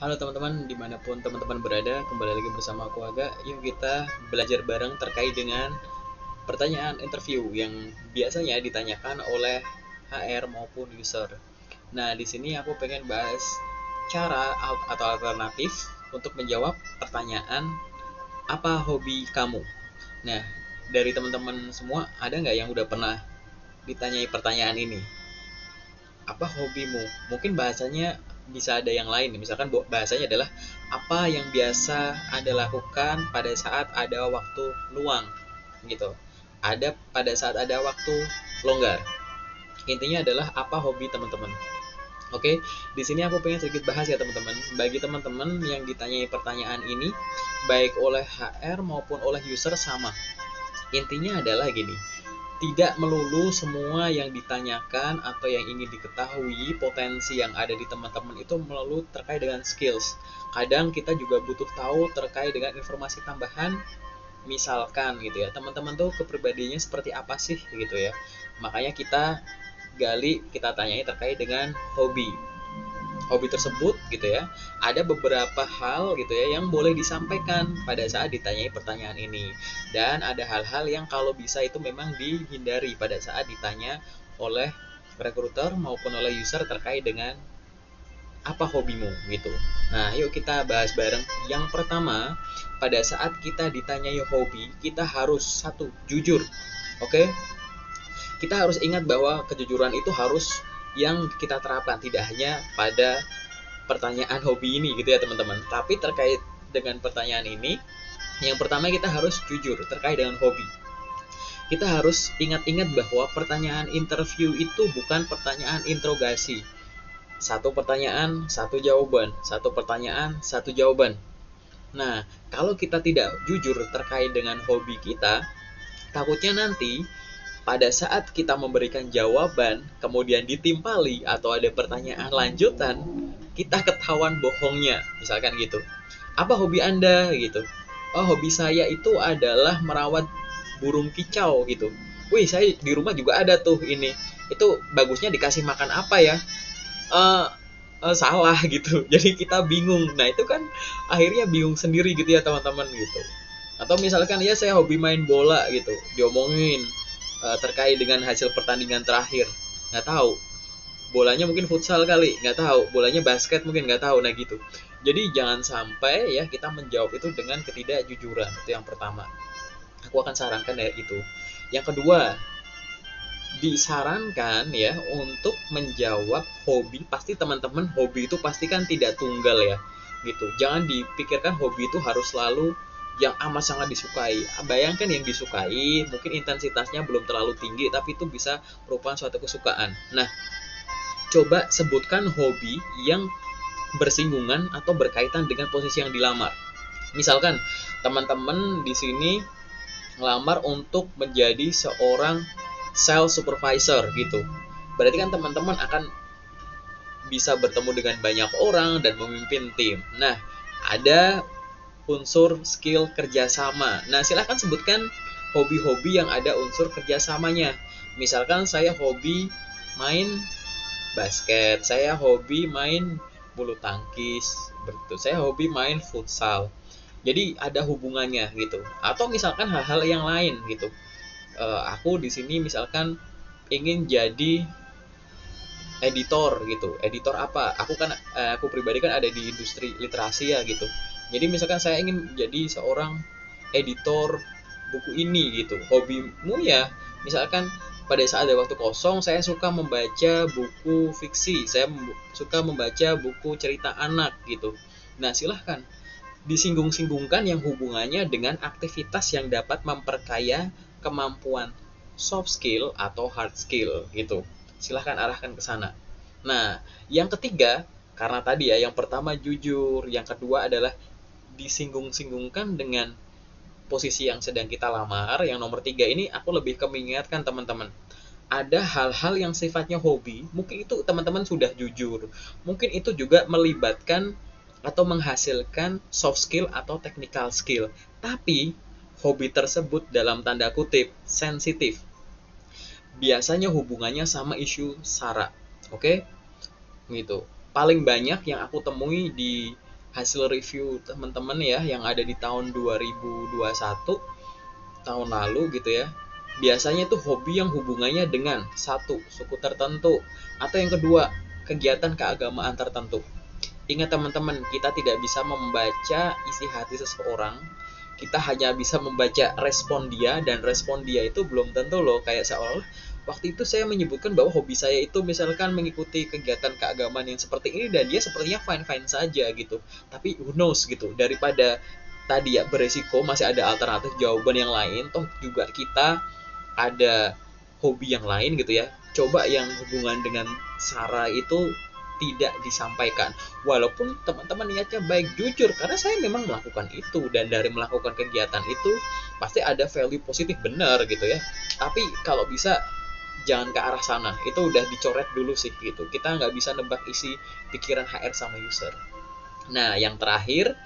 Halo teman-teman, dimanapun teman-teman berada, kembali lagi bersama aku Aga. Yuk kita belajar bareng terkait dengan pertanyaan interview yang biasanya ditanyakan oleh HR maupun user. Nah, di sini aku pengen bahas cara atau alternatif untuk menjawab pertanyaan apa hobi kamu. Nah, dari teman-teman semua ada nggak yang udah pernah ditanyai pertanyaan ini? Apa hobimu? Mungkin bahasanya bisa ada yang lain. Misalkan bahasanya adalah apa yang biasa Anda lakukan pada saat ada waktu luang gitu. Ada pada saat ada waktu longgar. Intinya adalah apa hobi teman-teman. Oke, di sini aku pengen sedikit bahas ya teman-teman. Bagi teman-teman yang ditanyai pertanyaan ini, baik oleh HR maupun oleh user sama. Intinya adalah gini, tidak melulu semua yang ditanyakan atau yang ingin diketahui potensi yang ada di teman-teman itu melulu terkait dengan skills. Kadang kita juga butuh tahu terkait dengan informasi tambahan, misalkan gitu ya, teman-teman tuh kepribadiannya seperti apa sih gitu ya. Makanya kita gali, kita tanyai terkait dengan hobi. Hobi tersebut gitu ya, ada beberapa hal gitu ya yang boleh disampaikan pada saat ditanyai pertanyaan ini, dan ada hal-hal yang kalau bisa itu memang dihindari pada saat ditanya oleh recruiter maupun oleh user terkait dengan apa hobimu gitu. Nah, yuk kita bahas bareng. Yang pertama, pada saat kita ditanyai hobi, kita harus satu, jujur. Oke? Kita harus ingat bahwa kejujuran itu harus yang kita terapkan, tidak hanya pada pertanyaan hobi ini gitu ya teman-teman. Tapi terkait dengan pertanyaan ini, yang pertama kita harus jujur terkait dengan hobi. Kita harus ingat-ingat bahwa pertanyaan interview itu bukan pertanyaan interogasi. Satu pertanyaan, satu jawaban. Satu pertanyaan, satu jawaban. Nah, kalau kita tidak jujur terkait dengan hobi kita, takutnya nanti pada saat kita memberikan jawaban, kemudian ditimpali atau ada pertanyaan lanjutan, kita ketahuan bohongnya, misalkan gitu. Apa hobi Anda gitu? Oh, hobi saya itu adalah merawat burung kicau gitu. Wih, saya di rumah juga ada tuh ini. Itu bagusnya dikasih makan apa ya? Eh salah gitu. Jadi kita bingung. Nah, itu kan akhirnya bingung sendiri gitu ya teman-teman gitu. Atau misalkan ya saya hobi main bola gitu, diomongin terkait dengan hasil pertandingan terakhir. Nggak tahu, bolanya mungkin futsal kali, nggak tahu, bolanya basket mungkin, nggak tahu. Nah gitu, jadi jangan sampai ya kita menjawab itu dengan ketidakjujuran. Itu yang pertama, aku akan sarankan ya itu. Yang kedua, disarankan ya untuk menjawab hobi. Pasti teman-teman, hobi itu pasti kan tidak tunggal ya gitu. Jangan dipikirkan hobi itu harus selalu yang amat sangat disukai. Bayangkan yang disukai mungkin intensitasnya belum terlalu tinggi, tapi itu bisa merupakan suatu kesukaan. Nah, coba sebutkan hobi yang bersinggungan atau berkaitan dengan posisi yang dilamar. Misalkan teman-teman di sini ngelamar untuk menjadi seorang sales supervisor gitu. Berarti kan teman-teman akan bisa bertemu dengan banyak orang dan memimpin tim. Nah, ada unsur skill kerjasama. Nah, silahkan sebutkan hobi-hobi yang ada unsur kerjasamanya. Misalkan saya hobi main basket, saya hobi main bulu tangkis, begitu. Saya hobi main futsal. Jadi ada hubungannya gitu. Atau misalkan hal-hal yang lain gitu. Aku di sini misalkan ingin jadi editor gitu. Editor apa? Aku pribadi kan ada di industri literasi ya gitu. Jadi misalkan saya ingin jadi seorang editor buku ini gitu. Hobimu ya misalkan pada saat ada waktu kosong saya suka membaca buku fiksi, saya suka membaca buku cerita anak gitu. Nah, silahkan disinggung-singgungkan yang hubungannya dengan aktivitas yang dapat memperkaya kemampuan soft skill atau hard skill gitu. Silahkan arahkan ke sana. Nah, yang ketiga, karena tadi ya, yang pertama jujur, yang kedua adalah disinggung-singgungkan dengan posisi yang sedang kita lamar. Yang nomor tiga ini aku lebih ke mengingatkan teman-teman, ada hal-hal yang sifatnya hobi, mungkin itu teman-teman sudah jujur, mungkin itu juga melibatkan atau menghasilkan soft skill atau technical skill, tapi hobi tersebut dalam tanda kutip sensitif, biasanya hubungannya sama isu SARA. Oke, gitu. Paling banyak yang aku temui di hasil review teman-teman ya yang ada di tahun 2021 tahun lalu gitu ya. Biasanya itu hobi yang hubungannya dengan satu suku tertentu, atau yang kedua kegiatan keagamaan tertentu. Ingat teman-teman, kita tidak bisa membaca isi hati seseorang, kita hanya bisa membaca respon dia, dan respon dia itu belum tentu loh. Kayak seolah waktu itu saya menyebutkan bahwa hobi saya itu misalkan mengikuti kegiatan keagamaan yang seperti ini, dan dia sepertinya fine-fine saja gitu. Tapi who knows gitu, daripada tadi ya beresiko masih ada alternatif jawaban yang lain, toh juga kita ada hobi yang lain gitu ya. Coba yang hubungan dengan Sarah itu tidak disampaikan, walaupun teman-teman niatnya baik, jujur, karena saya memang melakukan itu, dan dari melakukan kegiatan itu pasti ada value positif, benar gitu ya. Tapi kalau bisa jangan ke arah sana, itu udah dicoret dulu sih gitu. Kita nggak bisa nebak isi pikiran HR sama user. Nah, yang terakhir,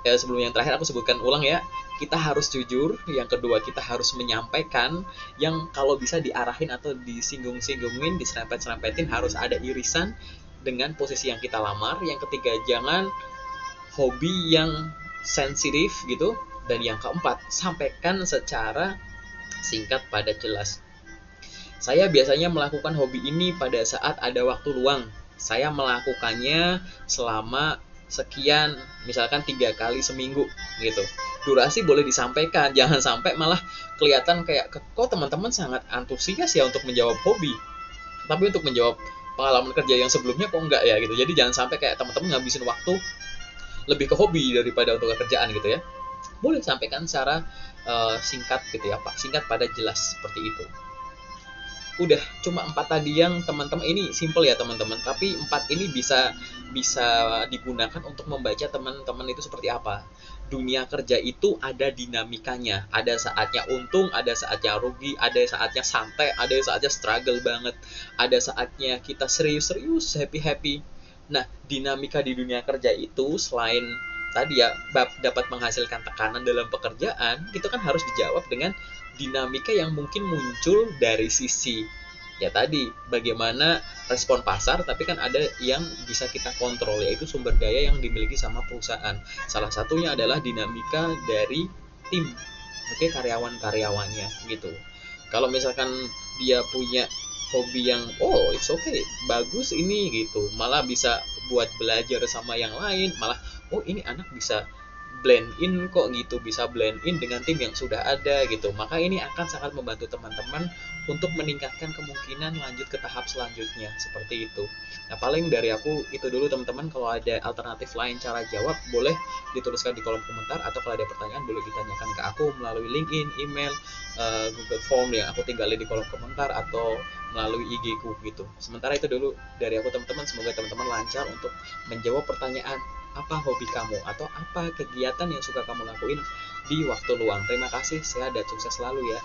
sebelum yang terakhir aku sebutkan ulang ya, kita harus jujur. Yang kedua, kita harus menyampaikan. Yang kalau bisa diarahin atau disinggung-singgungin, diserempet-serempetin, harus ada irisan dengan posisi yang kita lamar. Yang ketiga, jangan hobi yang sensitif gitu. Dan yang keempat, sampaikan secara singkat, padat, jelas. Saya biasanya melakukan hobi ini pada saat ada waktu luang. Saya melakukannya selama sekian, misalkan 3 kali seminggu gitu. Durasi boleh disampaikan, jangan sampai malah kelihatan kayak kok teman-teman sangat antusias ya untuk menjawab hobi, tapi untuk menjawab pengalaman kerja yang sebelumnya kok enggak ya gitu. Jadi jangan sampai kayak teman-teman ngabisin waktu lebih ke hobi daripada untuk kerjaan gitu ya. Boleh sampaikan secara singkat gitu ya Pak, singkat padat jelas, seperti itu. Udah cuma 4 tadi yang teman-teman, ini simple ya teman-teman, tapi 4 ini bisa bisa digunakan untuk membaca teman-teman itu seperti apa. Dunia kerja itu ada dinamikanya, ada saatnya untung, ada saatnya rugi, ada saatnya santai, ada saatnya struggle banget, ada saatnya kita serius-serius, happy-happy. Nah, dinamika di dunia kerja itu selain tadi ya dapat menghasilkan tekanan dalam pekerjaan, itu kan harus dijawab dengan dinamika yang mungkin muncul dari sisi ya tadi bagaimana respon pasar, tapi kan ada yang bisa kita kontrol, yaitu sumber daya yang dimiliki sama perusahaan. Salah satunya adalah dinamika dari tim, oke, karyawan-karyawannya gitu. Kalau misalkan dia punya hobi yang oh it's okay, bagus ini gitu, malah bisa buat belajar sama yang lain, malah oh ini anak bisa blend in kok gitu, bisa blend in dengan tim yang sudah ada gitu, maka ini akan sangat membantu teman-teman untuk meningkatkan kemungkinan lanjut ke tahap selanjutnya, seperti itu. Nah, paling dari aku itu dulu teman-teman. Kalau ada alternatif lain cara jawab, boleh dituliskan di kolom komentar, atau kalau ada pertanyaan boleh ditanyakan ke aku melalui LinkedIn, email, Google Form yang aku tinggalin di kolom komentar, atau melalui IG ku gitu. Sementara itu dulu dari aku teman-teman, semoga teman-teman lancar untuk menjawab pertanyaan apa hobi kamu atau apa kegiatan yang suka kamu lakuin di waktu luang. Terima kasih, sehat dan sukses selalu ya.